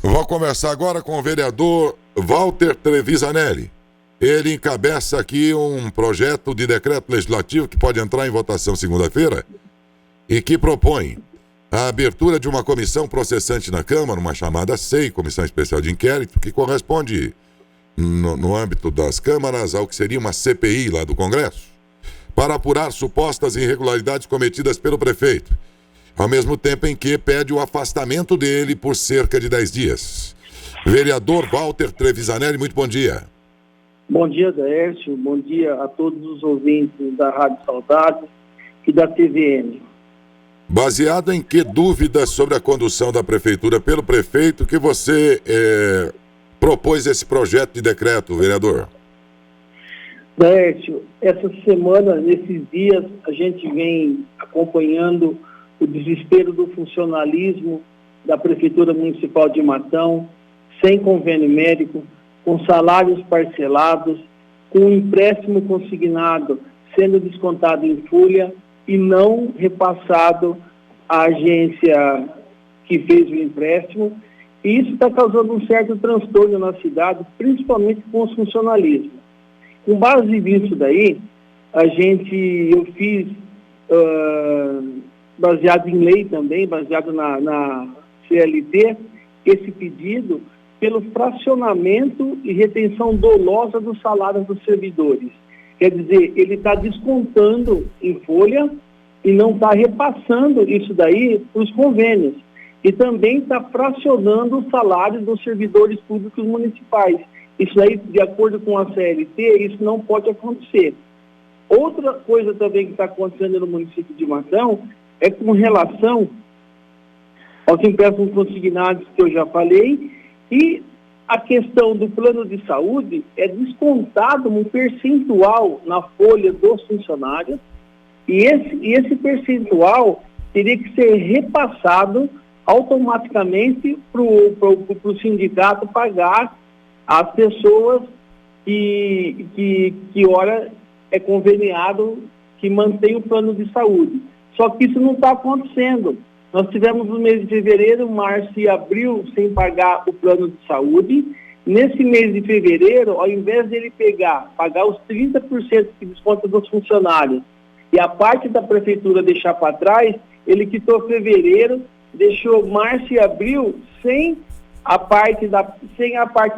Vou conversar agora com o vereador Walter Trevisanelli. Ele encabeça aqui um projeto de decreto legislativo que pode entrar em votação segunda-feira e que propõe a abertura de uma comissão processante na Câmara, uma chamada SEI, Comissão Especial de Inquérito, que corresponde no âmbito das câmaras ao que seria uma CPI lá do Congresso, para apurar supostas irregularidades cometidas pelo prefeito, ao mesmo tempo em que pede o afastamento dele por cerca de 10 dias. Vereador Walter Trevisanelli, muito bom dia. Bom dia, Daércio. Bom dia a todos os ouvintes da Rádio Saudade e da TVN. Baseado em que dúvidas sobre a condução da prefeitura pelo prefeito que você propôs esse projeto de decreto, vereador? Daércio, essa semana, nesses dias, a gente vem acompanhando o desespero do funcionalismo da Prefeitura Municipal de Matão, sem convênio médico, com salários parcelados, com empréstimo consignado sendo descontado em folha e não repassado à agência que fez o empréstimo. E isso está causando um certo transtorno na cidade, principalmente com os funcionalismos. Com base nisso daí, eu fiz, baseado em lei também, baseado na CLT, esse pedido pelo fracionamento e retenção dolosa dos salários dos servidores. Quer dizer, ele está descontando em folha e não está repassando isso daí para os convênios. E também está fracionando os salários dos servidores públicos municipais. Isso aí, de acordo com a CLT, isso não pode acontecer. Outra coisa também que está acontecendo no município de Matão é com relação aos empréstimos consignados que eu já falei, e a questão do plano de saúde é descontado um percentual na folha dos funcionários, e esse percentual teria que ser repassado automaticamente para o sindicato pagar as pessoas que ora é conveniado que mantém o plano de saúde. Só que isso não está acontecendo. Nós tivemos no mês de fevereiro, março e abril sem pagar o plano de saúde. Nesse mês de fevereiro, ao invés dele pagar os 30% que desconta dos funcionários e a parte da prefeitura deixar para trás, ele quitou fevereiro, deixou março e abril sem a parte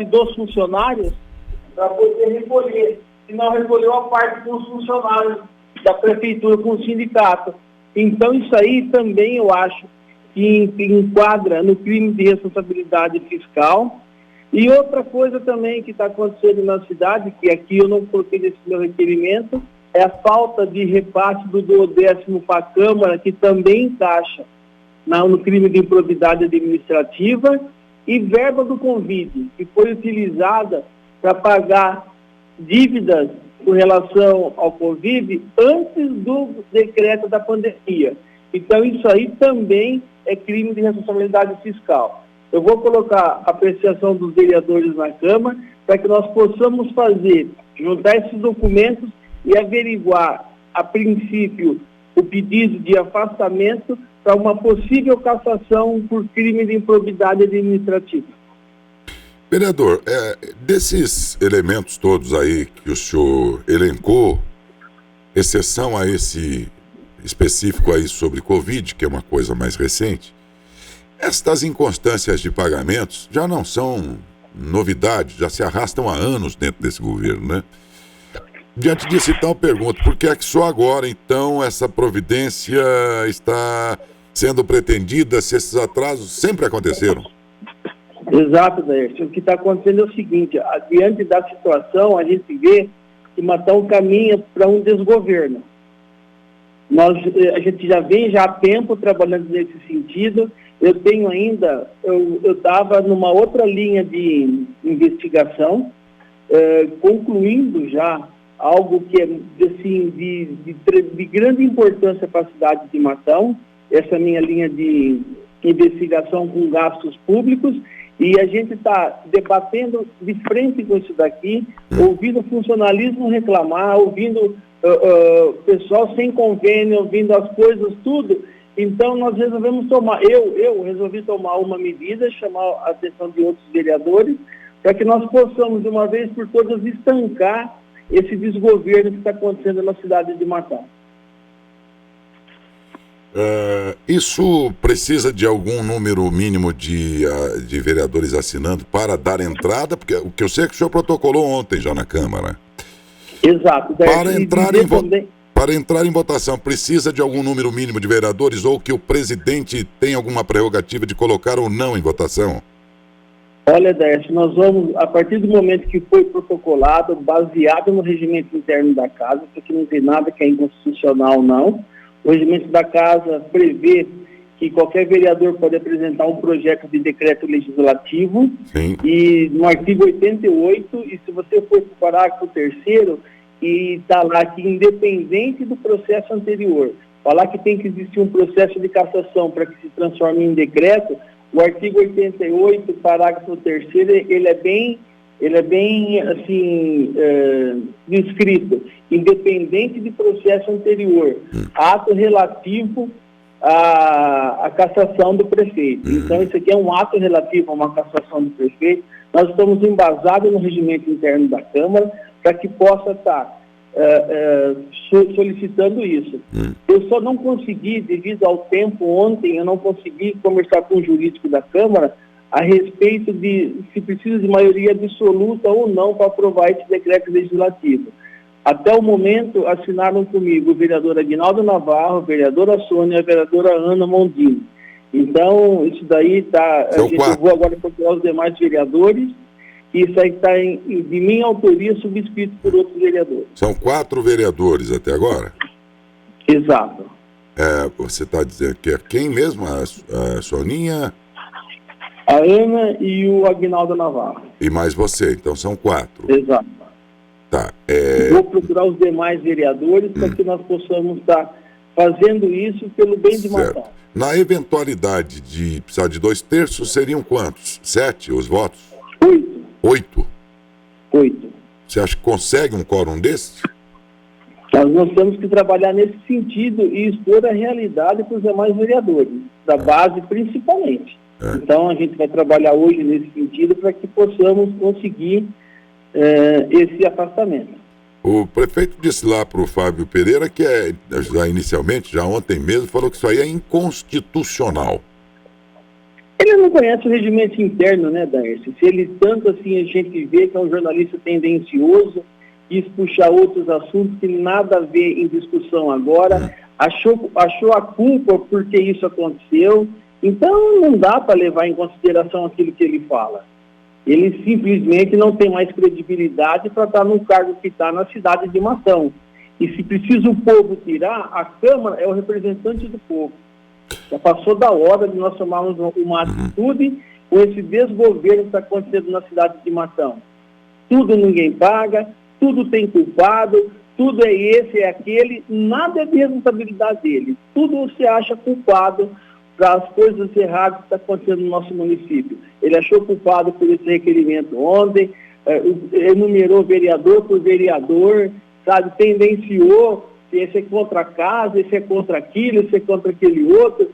dos funcionários para poder recolher. E não recolheu a parte dos funcionários da prefeitura com o sindicato. Então, isso aí também eu acho que enquadra no crime de responsabilidade fiscal. E outra coisa também que está acontecendo na cidade, que aqui eu não coloquei nesse meu requerimento, é a falta de repasse do 10º para a Câmara, que também encaixa no crime de improbidade administrativa, e verba do Convide, que foi utilizada para pagar dívidas com relação ao Covid antes do decreto da pandemia. Então, isso aí também é crime de responsabilidade fiscal. Eu vou colocar a apreciação dos vereadores na Câmara para que nós possamos juntar esses documentos e averiguar, a princípio, o pedido de afastamento para uma possível cassação por crime de improbidade administrativa. Vereador, desses elementos todos aí que o senhor elencou, exceção a esse específico aí sobre Covid, que é uma coisa mais recente, estas inconstâncias de pagamentos já não são novidade, já se arrastam há anos dentro desse governo, né? Diante disso, então, eu pergunto, por que é que só agora, então, essa providência está sendo pretendida, se esses atrasos sempre aconteceram? Exato, Daércio. O que está acontecendo é o seguinte: diante da situação, a gente vê que Matão caminha para um desgoverno. A gente já vem há tempo trabalhando nesse sentido. Eu estava numa outra linha de investigação, concluindo já algo que é assim, de grande importância para a cidade de Matão, essa minha linha de investigação com gastos públicos. E a gente está debatendo de frente com isso daqui, ouvindo o funcionalismo reclamar, ouvindo pessoal sem convênio, ouvindo as coisas, tudo. Então, nós resolvemos eu resolvi tomar uma medida, chamar a atenção de outros vereadores, para que nós possamos, de uma vez por todas, estancar esse desgoverno que está acontecendo na cidade de Matão. Isso precisa de algum número mínimo de vereadores assinando para dar entrada? Porque o que eu sei é que o senhor protocolou ontem já na Câmara. Exato. Para entrar em votação, precisa de algum número mínimo de vereadores ou que o presidente tem alguma prerrogativa de colocar ou não em votação? Olha, Décio, nós vamos, a partir do momento que foi protocolado, baseado no regimento interno da Casa, porque não tem nada que é inconstitucional, não. O regimento da Casa prevê que qualquer vereador pode apresentar um projeto de decreto legislativo. Sim. E no artigo 88, e se você for para o parágrafo 3º, e está lá que independente do processo anterior, falar que tem que existir um processo de cassação para que se transforme em decreto, o artigo 88, parágrafo 3º, ele é bem assim, descrito. Independente de processo anterior, ato relativo à cassação do prefeito. Então, isso aqui é um ato relativo a uma cassação do prefeito. Nós estamos embasados no regimento interno da Câmara para que possa estar solicitando isso. Eu só não consegui, devido ao tempo ontem, eu não consegui conversar com o jurídico da Câmara a respeito de se precisa de maioria absoluta ou não para aprovar esse decreto legislativo. Até o momento, assinaram comigo o vereador Aguinaldo Navarro, a vereadora Sônia e a vereadora Ana Mondini. Então, isso daí está... Eu vou agora procurar os demais vereadores, e isso aí está de minha autoria, subscrito por outros vereadores. São 4 vereadores até agora? Exato. Você está dizendo que é quem mesmo? A Soninha? A Ana e o Aguinaldo Navarro. E mais você, então são 4. Exato. Tá. Vou procurar os demais vereadores para que nós possamos estar fazendo isso pelo bem de Matão. Na eventualidade de precisar de 2/3, seriam quantos? 7 os votos? 8. 8. Você acha que consegue um quórum desses? Nós temos que trabalhar nesse sentido e expor a realidade para os demais vereadores, da base principalmente. Então, a gente vai trabalhar hoje nesse sentido para que possamos conseguir esse afastamento. O prefeito disse lá para o Fábio Pereira que já ontem mesmo, falou que isso aí é inconstitucional. Ele não conhece o regimento interno, né, Daércio? Se ele tanto assim a gente vê que é um jornalista tendencioso, quis puxar outros assuntos que nada a ver em discussão agora, achou a culpa porque isso aconteceu, então não dá para levar em consideração aquilo que ele fala. Ele simplesmente não tem mais credibilidade para estar no cargo que está na cidade de Matão. E se precisa o povo tirar, a Câmara é o representante do povo. Já passou da hora de nós tomarmos uma atitude com esse desgoverno que está acontecendo na cidade de Matão. Tudo ninguém paga, tudo tem culpado, tudo é esse, é aquele, nada é de responsabilidade dele. Tudo você acha culpado para as coisas erradas que estão acontecendo no nosso município. Ele achou culpado por esse requerimento ontem, enumerou vereador por vereador, sabe, tendenciou, esse é contra a casa, esse é contra aquilo, esse é contra aquele outro.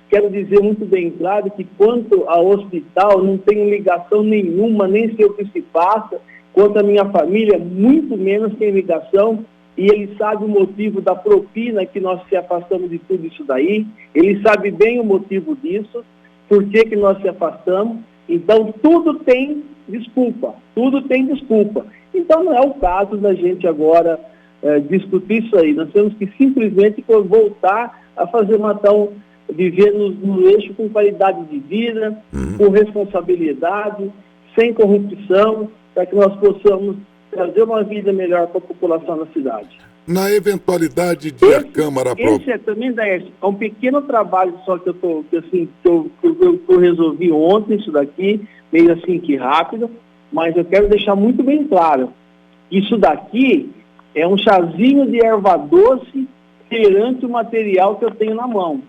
Quero dizer muito bem claro que quanto ao hospital, não tenho ligação nenhuma, nem sei o que se passa. Quanto à minha família, muito menos tem ligação. E ele sabe o motivo da propina que nós se afastamos de tudo isso daí. Ele sabe bem o motivo disso, por que nós se afastamos. Então, tudo tem desculpa. Então, não é o caso da gente agora discutir isso aí. Nós temos que simplesmente voltar a fazer Matão viver no eixo com qualidade de vida, com responsabilidade, sem corrupção, para que nós possamos trazer uma vida melhor para a população da cidade. Na eventualidade de a Câmara... Esse também, Daércio, é um pequeno trabalho só que eu resolvi ontem, isso daqui, meio assim que rápido, mas eu quero deixar muito bem claro, isso daqui é um chazinho de erva doce perante o material que eu tenho na mão.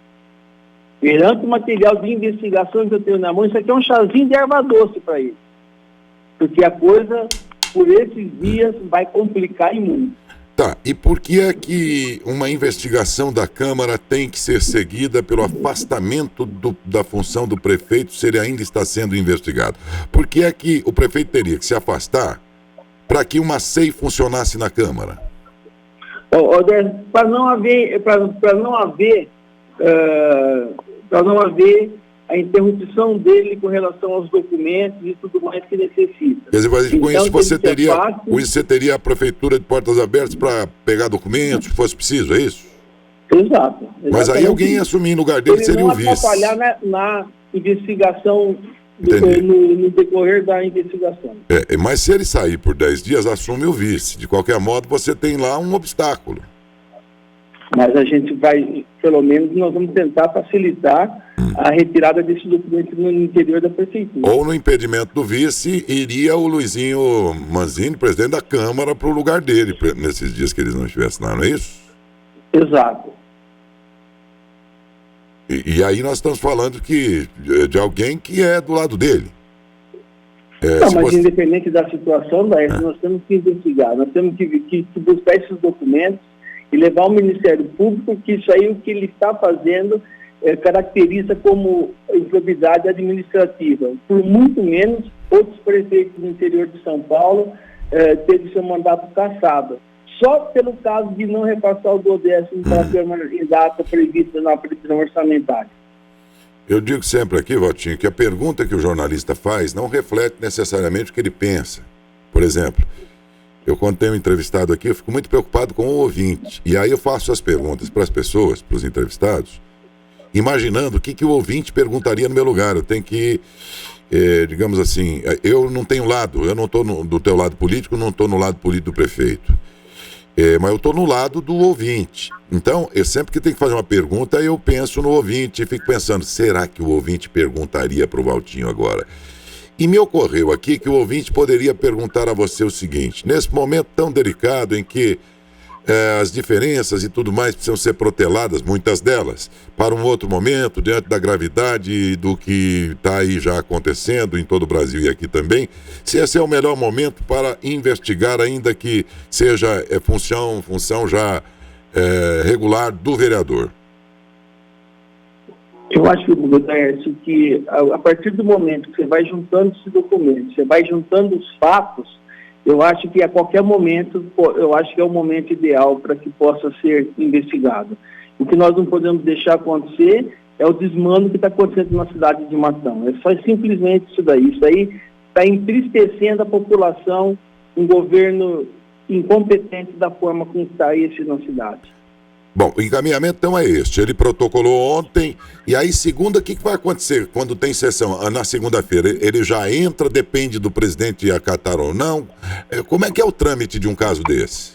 Perante o material de investigação que eu tenho na mão, isso aqui é um chazinho de erva doce para ele. Porque a coisa, por esses dias, vai complicar e muito. Tá, e por que é que uma investigação da Câmara tem que ser seguida pelo afastamento da função do prefeito se ele ainda está sendo investigado? Por que é que o prefeito teria que se afastar para que uma SEI funcionasse na Câmara? Para não haver a interrupção dele com relação aos documentos e tudo mais que necessita. Quer dizer, com Então, isso você teria a prefeitura de portas abertas para pegar documentos, se fosse preciso, é isso? Exato. Mas aí alguém ia assumir no lugar dele seria o vice. Ele não atrapalhar na investigação, no decorrer da investigação. Mas se ele sair por 10 dias, assume o vice. De qualquer modo, você tem lá um obstáculo. Mas a gente vai, pelo menos, nós vamos tentar facilitar a retirada desse documento no interior da prefeitura. Ou no impedimento do vice, iria o Luizinho Manzini, presidente da Câmara, para o lugar dele, nesses dias que eles não estivessem lá, não é isso? Exato. E aí nós estamos falando de alguém que é do lado dele. Mas independente da situação, nós temos que investigar, nós temos que buscar esses documentos e levar ao Ministério Público, que isso aí, o que ele está fazendo, caracteriza como improbidade administrativa. Por muito menos, outros prefeitos do interior de São Paulo teve seu mandato cassado. Só pelo caso de não repassar o 12º para a Câmara em data prevista na previsão orçamentária. Eu digo sempre aqui, Valtinho, que a pergunta que o jornalista faz não reflete necessariamente o que ele pensa. Por exemplo, eu quando tenho entrevistado aqui, eu fico muito preocupado com o ouvinte. E aí eu faço as perguntas para as pessoas, para os entrevistados, imaginando o que o ouvinte perguntaria no meu lugar. Eu tenho que, digamos assim, eu não tenho lado, eu não estou do teu lado político, não estou no lado político do prefeito. Mas eu estou no lado do ouvinte. Então, eu sempre que tenho que fazer uma pergunta, eu penso no ouvinte e fico pensando, será que o ouvinte perguntaria para o Valtinho agora? E me ocorreu aqui que o ouvinte poderia perguntar a você o seguinte: nesse momento tão delicado em que as diferenças e tudo mais precisam ser proteladas, muitas delas, para um outro momento, diante da gravidade do que está aí já acontecendo em todo o Brasil e aqui também, se esse é o melhor momento para investigar, ainda que seja função já regular do vereador. Eu acho, Laércio, que a partir do momento que você vai juntando esses documentos, você vai juntando os fatos, eu acho que a qualquer momento, eu acho que é o momento ideal para que possa ser investigado. O que nós não podemos deixar acontecer é o desmando que está acontecendo na cidade de Matão. É só simplesmente isso daí. Isso aí está entristecendo a população, um governo incompetente da forma como está esse na cidade. Bom, o encaminhamento então é este. Ele protocolou ontem, e aí segunda, o que vai acontecer quando tem sessão? Na segunda-feira, ele já entra, depende do presidente acatar ou não? Como é que é o trâmite de um caso desse?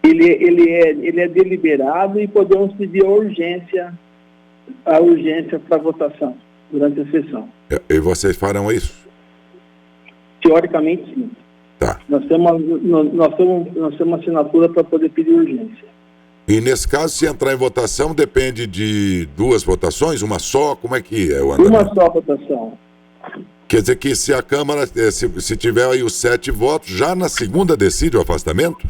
Ele é deliberado e podemos pedir a urgência para votação durante a sessão. E vocês farão isso? Teoricamente, sim. Tá. Nós temos uma assinatura para poder pedir urgência. E nesse caso, se entrar em votação, depende de 2 votações, uma só? Como é que é o andamento? Uma só votação. Quer dizer que se a Câmara, se tiver aí os 7 votos, já na segunda decide o afastamento?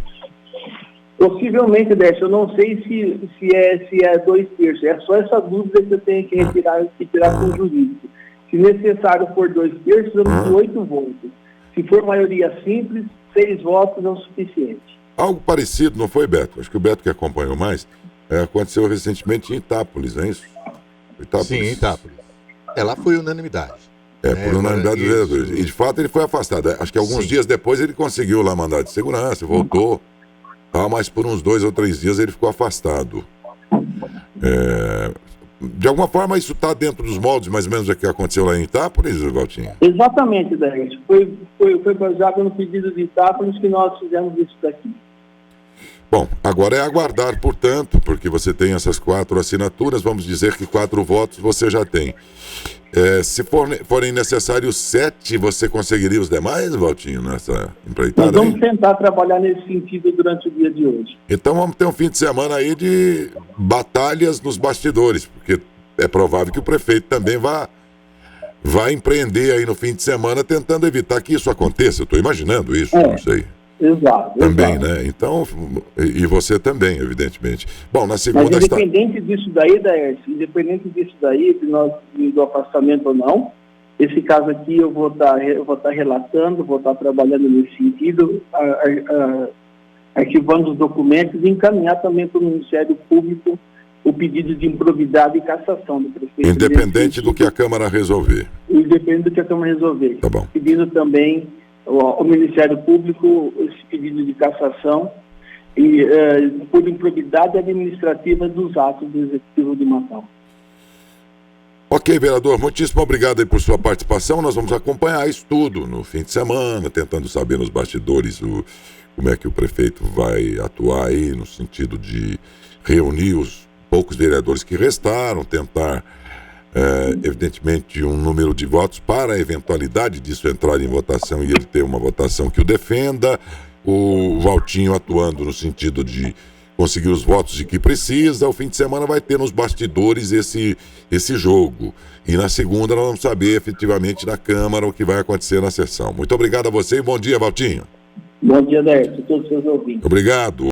Possivelmente, Décio, eu não sei se é 2/3. É só essa dúvida que eu tenho que retirar com o jurídico. Se necessário for 2/3, precisamos de 8 votos. Se for maioria simples, 6 votos é o suficiente. Algo parecido, não foi, Beto? Acho que o Beto que acompanhou mais, aconteceu recentemente em Itápolis, não é isso? Sim, em Itápolis. Lá foi unanimidade. Por unanimidade dos vereadores. E de fato ele foi afastado. Acho que alguns dias depois ele conseguiu lá mandado de segurança, voltou. Mas por uns 2 ou 3 dias ele ficou afastado. De alguma forma isso está dentro dos moldes mais ou menos do que aconteceu lá em Itápolis, Valtinho? Exatamente, Décio. Foi baseado no pedido de Itápolis que nós fizemos isso daqui. Bom, agora é aguardar, portanto, porque você tem essas 4 assinaturas, vamos dizer que 4 votos você já tem. Se forem necessários 7, você conseguiria os demais, Valtinho, nessa empreitada? Nós vamos tentar trabalhar nesse sentido durante o dia de hoje. Então vamos ter um fim de semana aí de batalhas nos bastidores, porque é provável que o prefeito também vá empreender aí no fim de semana tentando evitar que isso aconteça. Eu estou imaginando isso, não sei. Exato. Também, exato. né? Então, e você também, evidentemente. Bom, na Mas segunda está... independente disso daí, Daércio, independente disso daí, do afastamento ou não, esse caso aqui eu vou estar relatando, vou estar trabalhando nesse sentido, arquivando os documentos e encaminhar também para o Ministério Público o pedido de improbidade e cassação do prefeito. Independente do que a Câmara resolver. Independente do que a Câmara resolver. Tá bom. Pedindo também ao Ministério Público esse pedido de cassação e por improbidade administrativa dos atos do Executivo de Natal. Ok, vereador, muitíssimo obrigado aí por sua participação. Nós vamos acompanhar isso tudo no fim de semana, tentando saber nos bastidores como é que o prefeito vai atuar aí, no sentido de reunir os poucos vereadores que restaram, tentar, evidentemente, um número de votos para a eventualidade disso entrar em votação e ele ter uma votação que o defenda. O Valtinho atuando no sentido de conseguir os votos de que precisa. O fim de semana vai ter nos bastidores esse jogo. E na segunda nós vamos saber efetivamente na Câmara o que vai acontecer na sessão. Muito obrigado a você e bom dia, Valtinho. Bom dia, Décio, a todos os seus ouvintes. Obrigado.